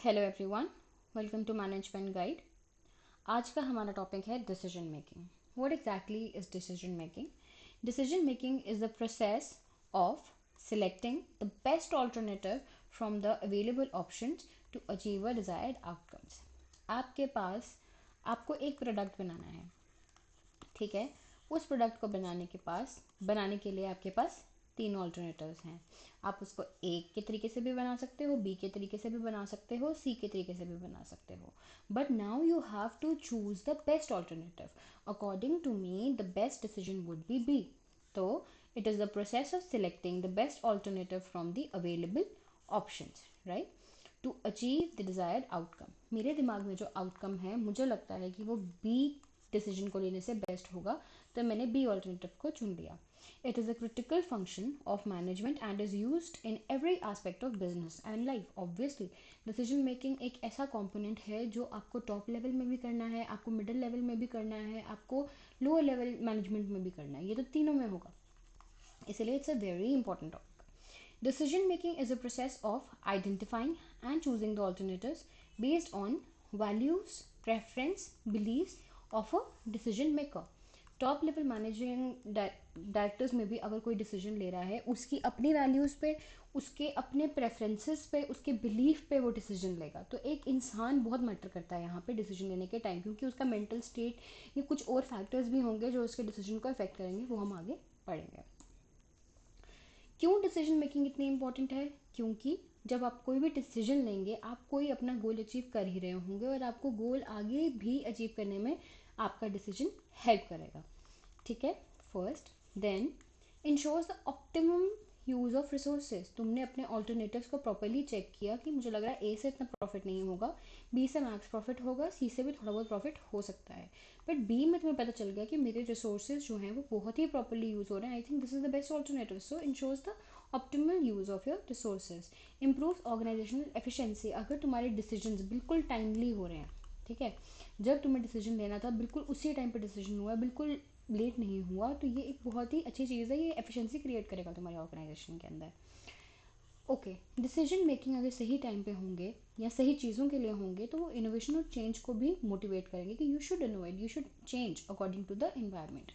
Hello everyone, welcome to management guide. आज का हमारा टॉपिक है decision making. What exactly is decision making? Decision making is the process of selecting the best alternative from the available options to achieve a desired outcomes। आपके पास आपको एक product बनाना है, ठीक है। उस प्रोडक्ट को बनाने के लिए आपके पास तीन ऑल्टरनेटिव्स हैं। आप उसको ए के तरीके से भी बना सकते हो, बी के तरीके से भी बना सकते हो, सी के तरीके से भी बना सकते हो। But now you have to choose the best alternative. According to me the best decision would be be. तो it is the process of selecting the best alternative from the available options, right, to achieve the desired outcome. मेरे दिमाग में जो outcome है, मुझे लगता है कि वो बी डिसीजन को लेने से बेस्ट होगा, तो मैंने बी ऑल्टरनेटिव को चुन लिया। It is a critical function of management and is used in every aspect of business and life. Obviously decision making एक ऐसा कंपोनेंट है जो आपको टॉप लेवल में भी करना है, आपको मिडिल लेवल में भी करना है, आपको लोअर लेवल मैनेजमेंट में भी करना है। ये तो तीनों में होगा, इसलिए it's a very important topic. Decision making is a process of identifying and choosing the alternatives based on values, preference, beliefs of a decision maker। Top level managing directors में भी अगर कोई डिसीजन ले रहा है, उसकी अपनी वैल्यूज़ पे, उसके अपने प्रेफरेंसेस पे, उसके बिलीफ पे वो डिसीजन लेगा। तो एक इंसान बहुत मैटर करता है यहाँ पे डिसीजन लेने के टाइम, क्योंकि उसका मेंटल स्टेट या कुछ और फैक्टर्स भी होंगे जो उसके डिसीजन को अफेक्ट करेंगे, वो हम आगे पढ़ेंगे। क्यों डिसीजन मेकिंग इतनी इंपॉर्टेंट है? क्योंकि जब आप कोई भी डिसीजन लेंगे, आप कोई अपना गोल अचीव कर ही रहे होंगे और आपको गोल आगे भी अचीव करने में आपका डिसीजन हेल्प करेगा, ठीक है। First, then ensures the optimum use of resources. तुमने अपने ऑल्टरनेटिव्स को प्रॉपरली चेक किया कि मुझे लग रहा है ए से इतना प्रॉफिट नहीं होगा, बी से मैक्स प्रॉफिट होगा, सी से भी थोड़ा बहुत प्रॉफिट हो सकता है, बट बी में तुम्हें पता चल गया कि मेरे रिसोर्सेज जो हैं वो बहुत ही प्रॉपरली यूज हो रहे हैं। I think this is the best alternative, so ensures the optimal use of your resources. Improve organisational efficiency. अगर तुम्हारे डिसीजन बिल्कुल टाइमली हो रहे हैं, ठीक है, जब तुम्हें डिसीजन लेना था बिल्कुल उसी टाइम पे डिसीजन हुआ, बिल्कुल लेट नहीं हुआ, तो ये एक बहुत ही अच्छी चीज़ है। ये एफिशिएंसी क्रिएट करेगा तुम्हारे ऑर्गेनाइजेशन के अंदर। ओके, डिसीजन मेकिंग अगर सही टाइम पे होंगे या सही चीज़ों के लिए होंगे, तो वो इनोवेशन और चेंज को भी मोटिवेट करेंगे कि you should innovate, you should change according to the environment.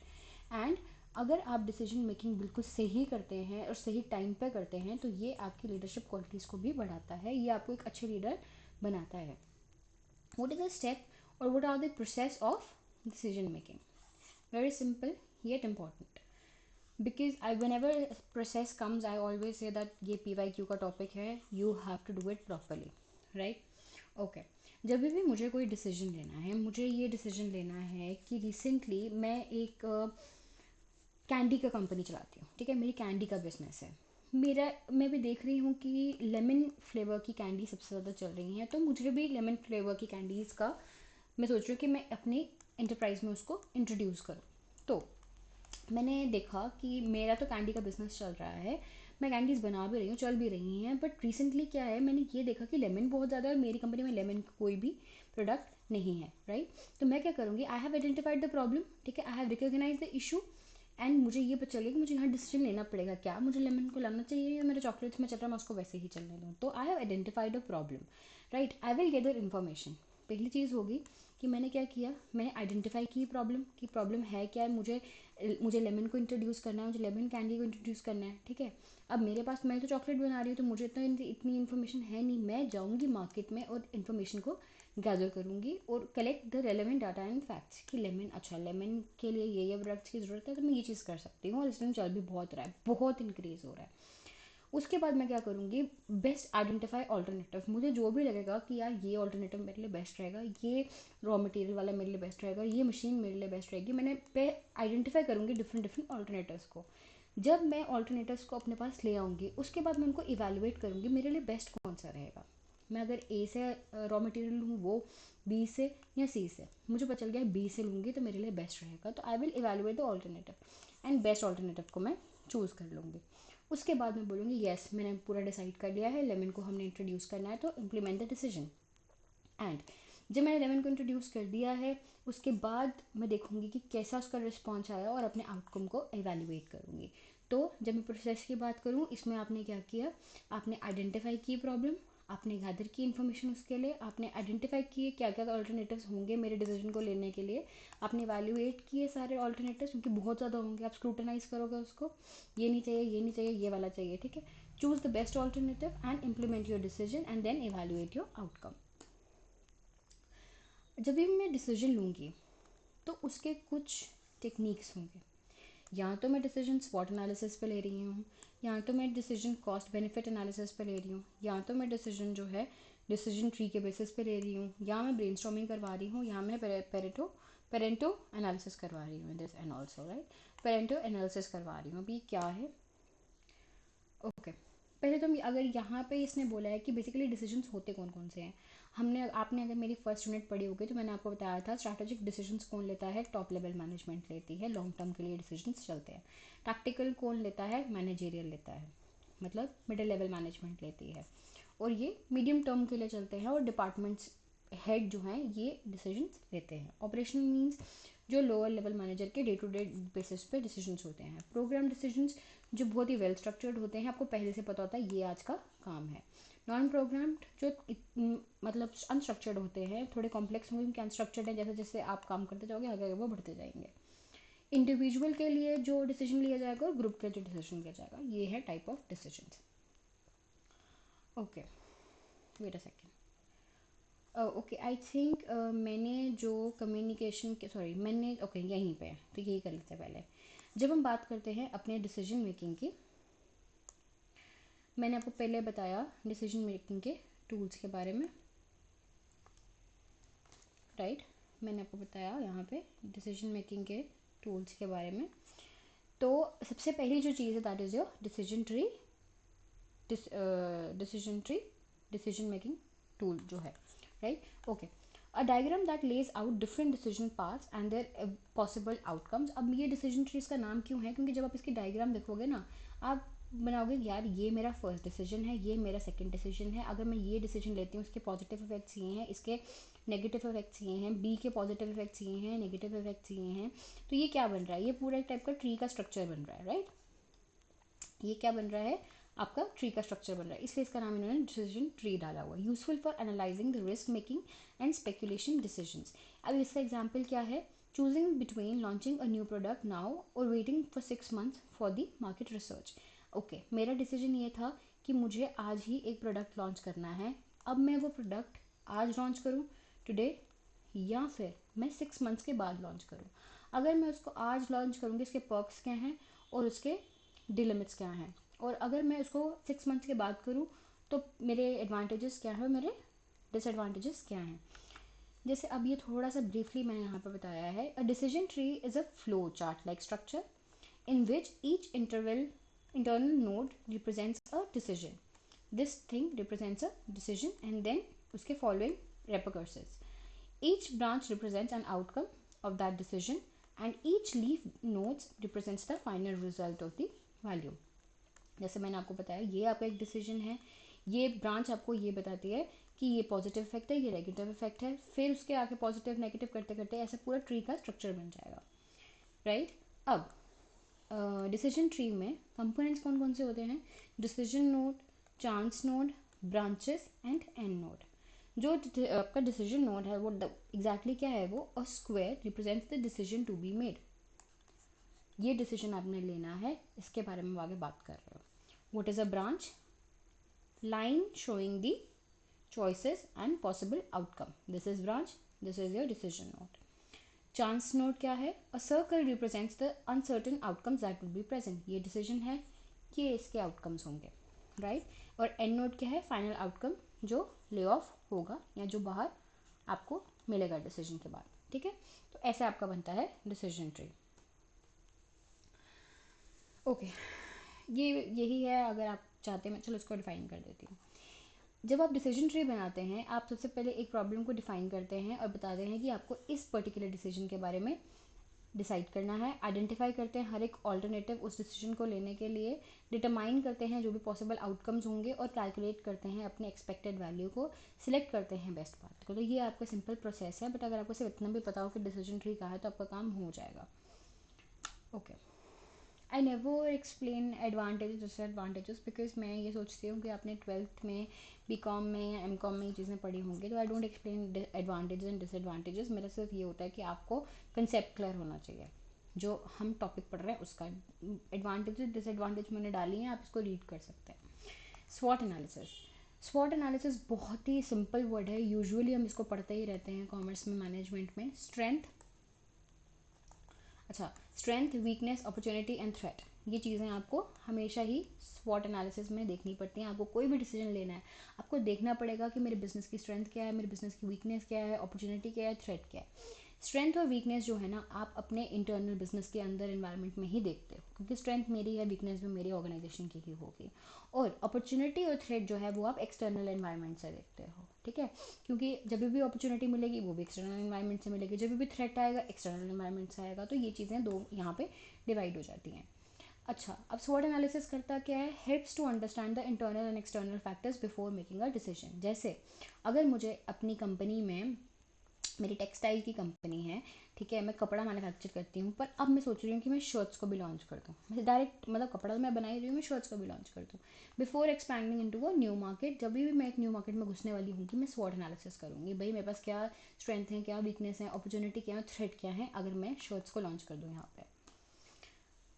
And अगर आप डिसीजन मेकिंग बिल्कुल सही करते हैं और सही टाइम पे करते हैं, तो ये आपकी लीडरशिप क्वालिटीज़ को भी बढ़ाता है, ये आपको एक अच्छे लीडर बनाता है। What is the step or what are the process of decision making? Very simple yet important. Because whenever process comes, I always say that ये PYQ का टॉपिक है, you have to do it properly, right? Okay. जब भी मुझे कोई decision लेना है, मुझे ये डिसीजन लेना है कि रिसेंटली मैं एक कैंडी का कंपनी चलाती हूँ, ठीक है, मेरी कैंडी का बिजनेस है। मैं भी देख रही हूँ कि लेमन फ्लेवर की कैंडी सबसे ज़्यादा चल रही हैं, तो मुझे भी लेमन फ्लेवर की कैंडीज़ का मैं सोच रही हूँ कि मैं अपनी इंटरप्राइज में उसको इंट्रोड्यूस करूँ। तो मैंने देखा कि मेरा तो कैंडी का बिजनेस चल रहा है, मैं कैंडीज़ बना भी रही हूँ, चल भी रही हैं, बट रिसेंटली क्या है, मैंने ये देखा कि लेमन बहुत ज़्यादा है और मेरी कंपनी में लेमन का कोई भी प्रोडक्ट नहीं है, राइट। तो मैं क्या करूँगी, I have identified the problem, ठीक है, I have recognise the issue, and मुझे ये पता चल गया कि मुझे यहाँ डिसीजन लेना पड़ेगा, क्या मुझे लेमन को लाना चाहिए या मेरे चॉकलेट्स में चल रहा है मैं उसको वैसे ही चलने दूँ। तो I have identified a problem, right. I will gather information. पहली चीज़ होगी कि मैंने क्या किया, मैंने आइडेंटिफाई की प्रॉब्लम, की प्रॉब्लम है क्या है, मुझे लेमन को इंट्रोड्यूस करना है, मुझे लेमन कैंडी को इंट्रोड्यूस करना है, ठीक है। अब मेरे पास, मैं तो चॉकलेट बना रही हूँ, तो मुझे इतनी इन्फॉर्मेशन है नहीं। मैं जाऊँगी मार्केट में और इन्फॉर्मेशन को गैदर करूँगी और collect the relevant data and facts कि लेमन, अच्छा लेमन के लिए ये प्रोडक्ट्स की ज़रूरत है, तो मैं ये चीज़ कर सकती हूँ और इस टाइम चल भी बहुत रहा है, बहुत इंक्रीज़ हो रहा है। उसके बाद मैं क्या करूँगी, बेस्ट आइडेंटिफाई ऑल्टरनेटिव। मुझे जो भी लगेगा कि यार ये ऑल्टरनेटिव मेरे लिए बेस्ट रहेगा, ये रॉ मटेरियल वाला मेरे लिए बेस्ट रहेगा, ये मशीन मेरे लिए बेस्ट रहेगी, मैंने पे आइडेंटिफाई करूँगी डिफरेंट डिफरेंट ऑल्टरनेटिव्स को। जब मैं ऑल्टरनेटिव्स को अपने पास ले आऊँगी, उसके बाद मैं उनको इवेलुएट करूँगी मेरे लिए बेस्ट कौन सा रहेगा। मैं अगर ए से रॉ मटेरियल लूँ, वो बी से या सी से, मुझे पता चल गया बी से लूँगी तो मेरे लिए बेस्ट रहेगा, तो I will evaluate the alternative and best alternative को मैं चूज़ कर लूँगी। उसके बाद मैं बोलूँगी येस, मैंने पूरा डिसाइड कर लिया है, लेमन को हमने इंट्रोड्यूस करना है, तो इम्प्लीमेंट द डिसीजन। एंड जब मैंने लेमन को इंट्रोड्यूस कर दिया है, उसके बाद मैं देखूंगी कि कैसा उसका रिस्पॉन्स आया और अपने आउटकम को एवेल्युएट करूंगी। तो जब मैं प्रोसेस की बात करूं, इसमें आपने क्या किया, आपने आइडेंटिफाई की प्रॉब्लम, आपने गैदर की इन्फॉर्मेशन उसके लिए, आपने आइडेंटिफाई किए क्या क्या ऑल्टरनेटिव्स होंगे मेरे डिसीजन को लेने के लिए, आपने वैल्यूएट किए सारे ऑल्टरनेटिव्स, क्योंकि बहुत ज़्यादा होंगे, आप स्क्रूटनाइज करोगे उसको, ये नहीं चाहिए, ये नहीं चाहिए, ये वाला चाहिए, ठीक है। Choose the best alternative and implement your decision and then evaluate your outcome. जब भी मैं डिसीजन लूँगी तो उसके कुछ टेक्निक्स होंगे। या तो मैं डिसीजन स्वॉट एनालिसिस पे ले रही हूँ, या तो मैं डिसीजन कॉस्ट बेनिफिट एनालिसिस पे ले रही हूँ, या तो मैं डिसीजन जो है डिसीजन ट्री के बेसिस पे ले रही हूँ, या मैं ब्रेनस्टॉर्मिंग करवा रही हूँ, या मैं पेरेंटो एनालिसिस करवा रही हूँ, this and also right, Pareto analysis करवा रही हूँ। अभी क्या है, ओके पहले तो अगर यहाँ पे इसने बोला है कि बेसिकली डिसीजंस होते कौन कौन से हैं, आपने अगर मेरी फर्स्ट यूनिट पढ़ी होगी तो मैंने आपको बताया था स्ट्रैटेजिक डिसीजंस कौन लेता है, टॉप लेवल मैनेजमेंट लेती है, लॉन्ग टर्म के लिए डिसीजंस चलते हैं। टैक्टिकल कौन लेता है, मैनेजेरियल लेता है, मतलब मिडिल लेवल मैनेजमेंट लेती है, और ये मीडियम टर्म के लिए चलते हैं, और डिपार्टमेंट्स हेड जो हैं ये डिसीजंस लेते हैं। ऑपरेशनल मीन्स जो लोअर लेवल मैनेजर के डे टू डे बेसिस पे डिसीजंस होते हैं। प्रोग्राम डिसीजंस जो बहुत ही वेल स्ट्रक्चर्ड होते हैं, आपको पहले से पता होता है ये आज का काम है। नॉन प्रोग्राम्ड जो मतलब अनस्ट्रक्चर्ड होते हैं, थोड़े कॉम्प्लेक्स होंगे क्योंकि अनस्ट्रक्चर्ड है, जैसे जैसे आप काम करते जाओगे आगे वो बढ़ते जाएंगे। इंडिविजुअल के लिए जो डिसीजन लिया जाएगा और ग्रुप के जो डिसीजन लिया जाएगा, ये है type of decision. Okay wait a second, okay I think मैंने जो कम्युनिकेशन के सॉरी मैंने ओके यहीं पे है, तो यही कर लेते हैं पहले। जब हम बात करते हैं अपने डिसीजन मेकिंग की, मैंने आपको पहले बताया डिसीजन मेकिंग के टूल्स के बारे में, राइट मैंने आपको बताया यहाँ पे डिसीजन मेकिंग के टूल्स के बारे में। तो सबसे पहली जो चीज़ है that is your decision tree, decision making tool जो है, right okay. A diagram that lays out different decision paths and their possible outcomes. अब ये डिसीजन ट्रीज का नाम क्यों है, क्योंकि जब आप इसकी डायग्राम देखोगे ना, आप बनाओगे यार ये मेरा फर्स्ट डिसीजन है, ये मेरा सेकंड डिसीजन है, अगर मैं ये डिसीजन लेती हूँ इसके पॉजिटिव इफेक्ट्स ये हैं, इसके नेगेटिव इफेक्ट्स ये हैं, बी के पॉजिटिव इफेक्ट्स ये हैं, नेगेटिव इफेक्ट्स ये हैं, तो ये क्या बन रहा है, ये पूरा एक टाइप का ट्री का स्ट्रक्चर बन रहा है, राइट ये क्या बन रहा है, आपका ट्री का स्ट्रक्चर बन रहा है, इसलिए इसका नाम इन्होंने डिसीजन ट्री डाला हुआ है। Useful for analysing the risk making and speculation decisions. अब इसका एग्जांपल क्या है, choosing between launching a new product now और waiting for 6 months for the market research. Okay मेरा डिसीजन ये था कि मुझे आज ही एक प्रोडक्ट लॉन्च करना है, अब मैं वो प्रोडक्ट आज लॉन्च करूँ टुडे, या फिर मैं 6 months के बाद लॉन्च करूँ। अगर मैं उसको आज लॉन्च करूँगी, इसके पर्क्स क्या हैं और उसके डिलिमिट्स क्या हैं, और अगर मैं उसको 6 months के बाद करूँ तो मेरे एडवांटेजेस क्या हैं और मेरे डिसएडवांटेजेस क्या हैं। जैसे अब ये थोड़ा सा ब्रीफली मैंने यहाँ पर बताया है, a decision tree is a flow chart like structure in which each internal node represents a decision. This thing represents a decision and then उसके following repercussions. Each branch represents an outcome of that decision and each leaf nodes represents the final result of the value. जैसे मैंने आपको बताया ये आपका एक decision है, ये ब्रांच आपको ये बताती है कि ये पॉजिटिव इफेक्ट है, ये नेगेटिव इफेक्ट है, फिर उसके आगे पॉजिटिव नेगेटिव करते करते ऐसे पूरा ट्री का स्ट्रक्चर बन जाएगा, राइट अब डिसीजन ट्री में कंपोनेंट्स कौन कौन से होते हैं, decision node, chance node, branches and and node. जो आपका डिसीजन नोड है वो एग्जैक्टली क्या है, वो a square represents the decision to be made. ये डिसीजन आपने लेना है, इसके बारे में आगे बात कर रहे हो। What is a branch, line showing the choices and possible outcome, this is branch, this is your decision node. Chance node क्या है, a circle represents the uncertain outcomes that will be present, ये decision है कि इसके outcomes होंगे, right और and node क्या है, फाइनल आउटकम जो ले ऑफ होगा या जो बाहर आपको मिलेगा डिसीजन के बाद, ठीक है। तो ऐसे आपका बनता है डिसीजन ट्री। ओके ये यही है, अगर आप चाहते हैं मैं चलो इसको डिफाइन कर देती हूँ। जब आप डिसीजन ट्री बनाते हैं, आप सबसे पहले एक प्रॉब्लम को डिफाइन करते हैं और बताते हैं कि आपको इस पर्टिकुलर डिसीजन के बारे में डिसाइड करना है, आइडेंटिफाई करते हैं हर एक ऑल्टरनेटिव उस डिसीजन को लेने के लिए, डिटरमाइन करते हैं जो भी पॉसिबल आउटकम्स होंगे और कैलकुलेट करते हैं अपने एक्सपेक्टेड वैल्यू को, सिलेक्ट करते हैं बेस्ट पाथ को। तो ये आपका सिंपल प्रोसेस है, बट अगर आपको सिर्फ इतना भी पता हो कि डिसीजन ट्री कहाँ है तो आपका काम हो जाएगा। Okay I never explain advantages disadvantages, because मैं ये सोचती हूँ कि आपने 12th में बीकॉम में या एमकॉम में ये चीज़ें पढ़ी होंगी, तो I don't explain advantages and disadvantages. मेरा सिर्फ ये होता है कि आपको कंसेप्ट क्लियर होना चाहिए जो हम टॉपिक पढ़ रहे हैं उसका। एडवांटेजेस डिसएडवांटेज मैंने डाली हैं, आप इसको रीड कर सकते हैं। स्वॉट एनालिसिस। स्वॉट एनालिसिस बहुत ही सिंपल वर्ड है, यूजुअली हम इसको पढ़ते ही रहते हैं कॉमर्स में, मैनेजमेंट में। Strength, weakness, opportunity and threat, ये चीज़ें आपको हमेशा ही स्वॉट एनालिसिस में देखनी पड़ती हैं। आपको कोई भी डिसीजन लेना है, आपको देखना पड़ेगा कि मेरे बिजनेस की स्ट्रेंथ क्या है, मेरे बिजनेस की वीकनेस क्या है, अपॉर्चुनिटी क्या है, थ्रेट क्या है। स्ट्रेंथ और वीकनेस जो है ना, आप अपने इंटरनल बिजनेस के अंदर एनवायरनमेंट में ही देखते हो, क्योंकि स्ट्रेंथ मेरी है, वीकनेस भी मेरी ऑर्गेनाइजेशन की ही होगी। और अपॉर्चुनिटी और थ्रेट जो है वो आप एक्सटर्नल एनवायरनमेंट से देखते हो, ठीक है। क्योंकि जब भी अपॉर्चुनिटी मिलेगी वो भी एक्सटर्नल एनवायरनमेंट से मिलेगी, जब भी थ्रेट आएगा एक्सटर्नल एनवायरनमेंट से आएगा। तो ये चीज़ें दो यहाँ पे डिवाइड हो जाती हैं। अच्छा, अब स्वॉट एनालिसिस करता क्या है, helps to understand the internal and external factors before making a decision. जैसे अगर मुझे अपनी कंपनी में, मेरी टेक्सटाइल की कंपनी है, ठीक है, मैं कपड़ा मैन्युफैक्चर करती हूँ, पर अब मैं सोच रही हूँ कि मैं शर्ट्स को भी लॉन्च कर दूँ। मैं डायरेक्ट मतलब कपड़ा तो मैं बना ही रही हूँ, मैं शर्ट्स को भी लॉन्च कर दूँ। Before expanding into a new market, जब भी मैं एक न्यू मार्केट में घुसने वाली हूँ कि मैं स्वॉट एनालिसिस करूँगी, भाई मेरे पास क्या स्ट्रेंथ है, क्या वीकनेस है, अपॉर्चुनिटी क्या है, थ्रेट क्या है, अगर मैं शर्ट्स को लॉन्च कर दूँ यहाँ पे।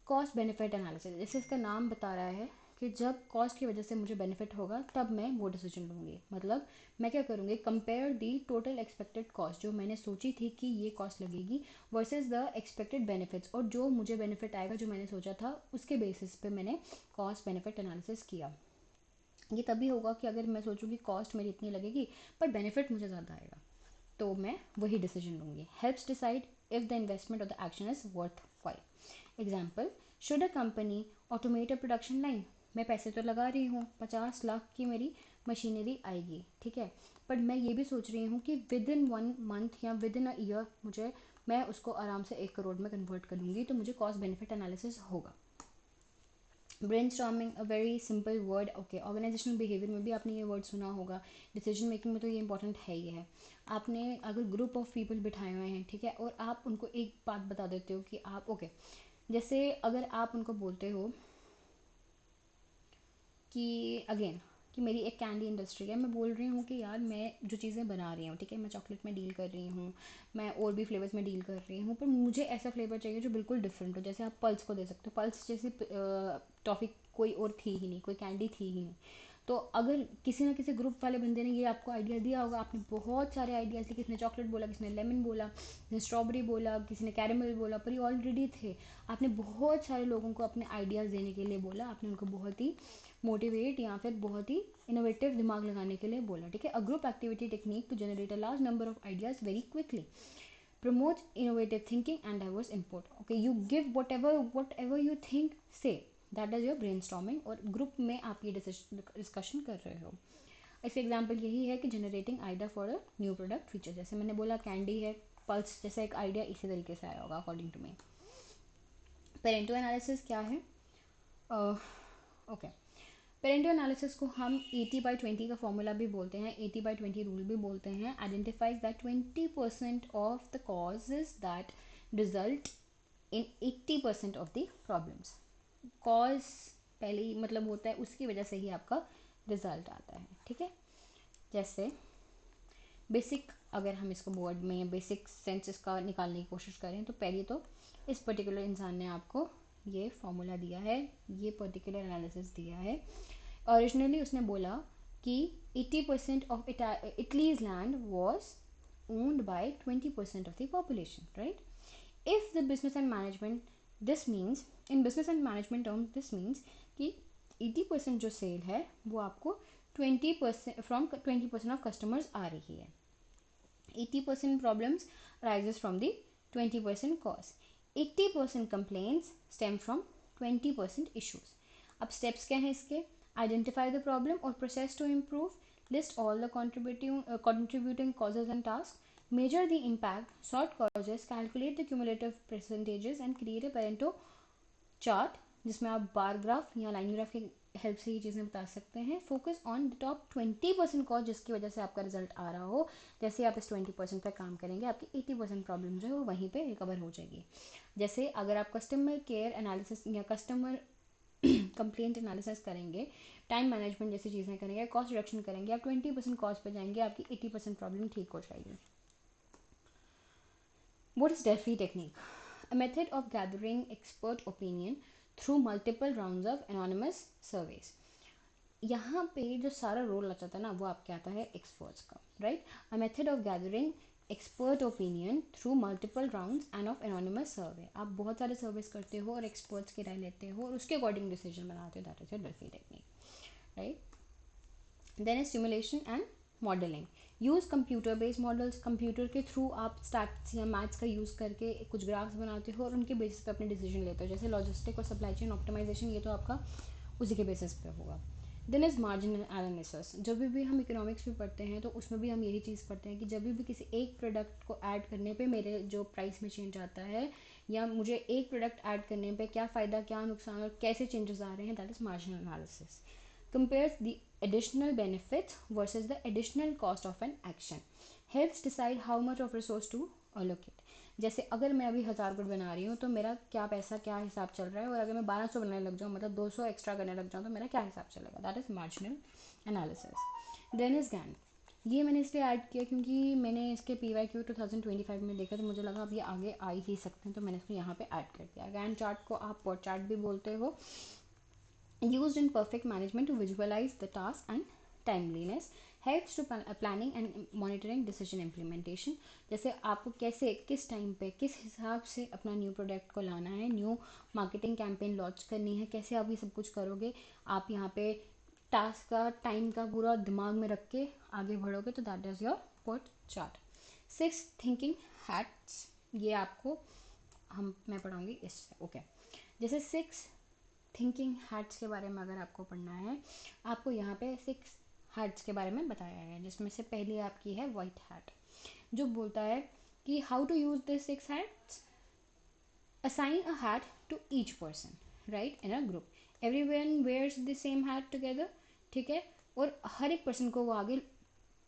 कॉस्ट बेनिफिट एनालिसिस, जैसे इसका नाम बता रहा है कि जब कॉस्ट की वजह से मुझे बेनिफिट होगा तब मैं वो डिसीजन लूँगी। मतलब मैं क्या करूँगी, कंपेयर दी टोटल एक्सपेक्टेड कॉस्ट, जो मैंने सोची थी कि ये कॉस्ट लगेगी, वर्सेस द एक्सपेक्टेड बेनिफिट्स, और जो मुझे बेनिफिट आएगा जो मैंने सोचा था उसके बेसिस पे मैंने कॉस्ट बेनिफिट एनालिसिस किया। ये तभी होगा कि अगर मैं सोचूँ कि कॉस्ट मेरी इतनी लगेगी पर बेनिफिट मुझे ज़्यादा आएगा, तो मैं वही डिसीजन लूँगी। Helps decide if the investment or the action is worth while. Example, should a company automate a production line, मैं पैसे तो लगा रही हूँ, 50 लाख की मेरी मशीनरी आएगी, ठीक है, बट मैं ये भी सोच रही हूँ कि विद इन 1 मंथ या विद इन अ ईयर मैं उसको आराम से 1 करोड़ में कन्वर्ट कर लूँगी, तो मुझे कॉस्ट बेनिफिट एनालिसिस होगा। Brainstorming, a very simple word, okay. Organisational behaviour में भी आपने ये वर्ड सुना होगा, डिसीजन मेकिंग में तो ये इंपॉर्टेंट है ही है। आपने अगर ग्रुप ऑफ पीपल बिठाए हुए हैं, ठीक है, और आप उनको एक बात बता देते हो कि आप ओके, जैसे अगर आप उनको बोलते हो कि अगेन कि मेरी एक कैंडी इंडस्ट्री है, मैं बोल रही हूँ कि यार मैं जो चीज़ें बना रही हूँ, ठीक है, मैं चॉकलेट में डील कर रही हूँ, मैं और भी फ्लेवर्स में डील कर रही हूँ, पर मुझे ऐसा फ्लेवर चाहिए जो बिल्कुल डिफरेंट हो। जैसे आप पल्स को दे सकते हो, पल्स जैसी टॉफ़ी कोई और थी ही नहीं, कोई कैंडी थी ही नहीं। तो अगर किसी ना किसी ग्रुप वाले बंदे ने ये आपको आइडिया दिया होगा, आपने बहुत सारे आइडियाज़ थे, किसी ने चॉकलेट बोला, किसी ने लेमन बोला, किसी ने स्ट्रॉबेरी बोला, किसी ने कैरेमल बोला, पर ये ऑलरेडी थे। आपने बहुत सारे लोगों को अपने आइडियाज़ देने के लिए बोला, आपने उनको बहुत ही मोटिवेट या फिर बहुत ही इनोवेटिव दिमाग लगाने के लिए बोला, ठीक है। A group activity technique to generate a large number of ideas very quickly, promotes innovative thinking and diverse input. Okay, you give whatever you think, say that is your brainstorming, और group में आप ये discussion कर रहे हो। इसका example यही है कि generating idea for a new product feature, जैसे मैंने बोला कैंडी है, पल्स जैसा एक आइडिया इसी तरीके से आया होगा अकॉर्डिंग टू मी। पेरेंटो एनालिसिस क्या है, ओके, पेरेंटल एनालिसिस को हम 80/20 का फॉर्मूला भी बोलते हैं, 80/20 रूल भी बोलते हैं। Identifies that 20% of the causes that result in 80% of the problems. Cause पहले ही मतलब होता है, उसकी वजह से ही आपका रिजल्ट आता है, ठीक है। जैसे बेसिक, अगर हम इसको बोर्ड में बेसिक सेंस इसका निकालने की कोशिश करें, तो पहले तो इस पर्टिकुलर इंसान ने आपको ये फॉर्मूला दिया है, ये पर्टिकुलर एनालिसिस दिया है। ओरिजिनली उसने बोला कि 80% of Italy's land was owned by 20% of the population, right. If the business and management, this means in business and management term, this means कि 80% जो सेल है वो आपको 20% फ्रॉम 20% ऑफ कस्टमर्स आ रही है। 80% problems arises from the 20% cause. 80% complaints stem from 20% issues. अब steps क्या हैं इसके? Identify the problem or process to improve. List all the contributing causes and tasks. Measure the impact. Sort causes. Calculate the cumulative percentages and create a Pareto chart, जिसमें आप bar graph या line graph के help से ये चीज़ें बता सकते हैं। Focus on the top 20% cause जिसकी वजह से आपका रिजल्ट आ रहा हो। जैसे आप इस 20% पे काम करेंगे, आपकी 80% प्रॉब्लम जो है वो वहीं पे रिकवर हो जाएगी। जैसे अगर आप कस्टमर केयर एनालिसिस या कस्टमर कंप्लेंट एनालिसिस करेंगे, टाइम मैनेजमेंट जैसी चीज़ें करेंगे, कॉस्ट रिडक्शन करेंगे, आप 20% कॉस्ट पे जाएंगे, आपकी 80% प्रॉब्लम ठीक हो जाएगी। What is Delphi technique? A method of gathering expert opinion through multiple rounds of anonymous surveys. यहाँ पे जो सारा रोल आ जाता है ना, वो आपके आता है एक्सपर्ट्स का, right. A method of gathering expert opinion through multiple rounds and of anonymous survey. आप बहुत सारे सर्विस करते हो और एक्सपर्ट्स की राय लेते हो और उसके अकॉर्डिंग डिसीजन बनाते हो, that is your Delphi technique, right. Then is simulation and modelling. Use computer based models. Computer के थ्रू आप स्टैट्स या मैथ्स का यूज़ करके कुछ ग्राफ्स बनाते हो और उनके बेसिस पे अपने डिसीजन लेते हो। जैसे लॉजिस्टिक और सप्लाई चेन ऑप्टिमाइजेशन, ये तो आपका उसी के बेसिस पे होगा। Then is margin analysis. जब भी हम इकोनॉमिक्स में पढ़ते हैं तो उसमें भी हम यही चीज़ पढ़ते हैं कि जब भी किसी एक प्रोडक्ट को ऐड करने पे मेरे जो प्राइस में चेंज आता है, या मुझे एक प्रोडक्ट ऐड करने पे क्या फ़ायदा, क्या नुकसान और कैसे चेंजेस आ रहे हैं, that is margin analysis. Compares the additional benefits versus the additional cost of an action. Helps decide how much of resource to allocate. जैसे अगर मैं अभी 1000 गुड बना रही हूँ तो मेरा क्या पैसा, क्या हिसाब चल रहा है, और अगर मैं 1200 बनाने लग जाऊँ, मतलब 200 एक्स्ट्रा करने लग जाऊँ, तो मेरा क्या हिसाब चलेगा, that is marginal analysis. Then is gain. ये मैंने इसलिए ऐड किया क्योंकि मैंने इसके PYQ 2025 में देखा, तो मुझे लगा अब ये आगे आ ही सकते हैं, तो मैंने इसको यहाँ पे ऐड कर दिया। गैन चार्ट को आप पॉट चार्ट भी बोलते हो। Used in perfect management to visualize the task and timeliness. Helps to planning and monitoring decision implementation. जैसे आपको कैसे, किस टाइम पे, किस हिसाब से अपना न्यू प्रोडक्ट को लाना है, न्यू मार्केटिंग कैंपेन लॉन्च करनी है, कैसे आप ये सब कुछ करोगे, आप यहाँ पे टास्क का, टाइम का पूरा दिमाग में रख के आगे बढ़ोगे, तो that is your port chart. 6 thinking hats, ये आपको मैं पढ़ाऊँगी इससे, ओके। जैसे 6 थिंकिंग हैट्स के बारे में अगर आपको पढ़ना है, आपको यहाँ पे 6 हैट्स के बारे में बताया है, जिसमें से पहली आपकी है वाइट हैट, जो बोलता है कि how to use this 6 hats. Assign a hat to each person, right, in a group. Everyone wears the same hat together, ठीक है, और हर एक पर्सन को वो आगे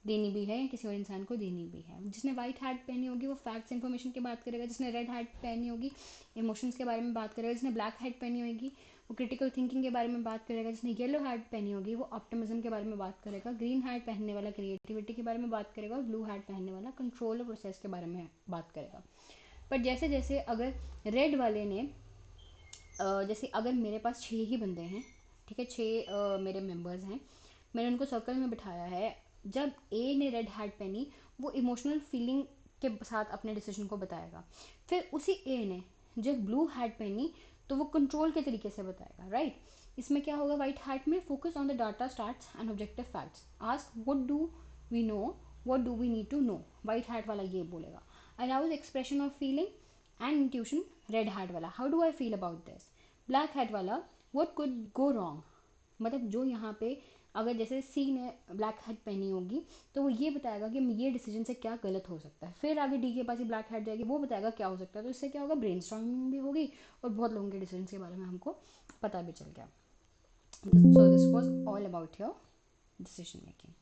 देनी भी है, किसी और इंसान को देनी भी है। जिसने वाइट हैट पहनी होगी वो फैक्ट्स इन्फॉर्मेशन की बात करेगा, जिसने रेड हैट पहनी होगी इमोशंस के बारे में बात करेगा, जिसने ब्लैक हैट पहनी होगी वो क्रिटिकल थिंकिंग के बारे में बात करेगा, जिसने येलो हैट पहनी होगी वो ऑप्टिमिज्म के बारे में बात करेगा, ग्रीन हैट पहनने वाला क्रिएटिविटी के बारे में बात करेगा, और ब्लू हैट पहनने वाला कंट्रोल और प्रोसेस के बारे में बात करेगा। पर जैसे जैसे अगर रेड वाले ने जैसे अगर मेरे पास 6 ही बंदे हैं, ठीक है, 6 मेरे मेंबर्स हैं, मैंने उनको सर्कल में बिठाया है, जब ए ने रेड हैट पहनी वो इमोशनल फीलिंग के साथ अपने डिसीजन को बताएगा। फिर उसी ए ने जब ब्लू हैट पहनी तो वो कंट्रोल के तरीके से बताएगा, राइट। इसमें क्या होगा, वाइट हैट में focus on the data starts and objective facts. Ask what do we know, what do we need to know, white hat वाला ये बोलेगा। Allows expression of feeling and intuition, red hat वाला how do I feel about this. Black hat वाला what could go wrong, मतलब जो यहाँ पे अगर जैसे सी ने ब्लैक हैट पहनी होगी तो वो ये बताएगा कि ये डिसीजन से क्या गलत हो सकता है। फिर आगे डी के पास ही ब्लैक हैट जाएगी, वो बताएगा क्या हो सकता है, तो इससे क्या होगा, ब्रेन स्टॉर्मिंग भी होगी और बहुत लोगों के डिसीजन के बारे में हमको पता भी चल गया। So this was all about your decision making.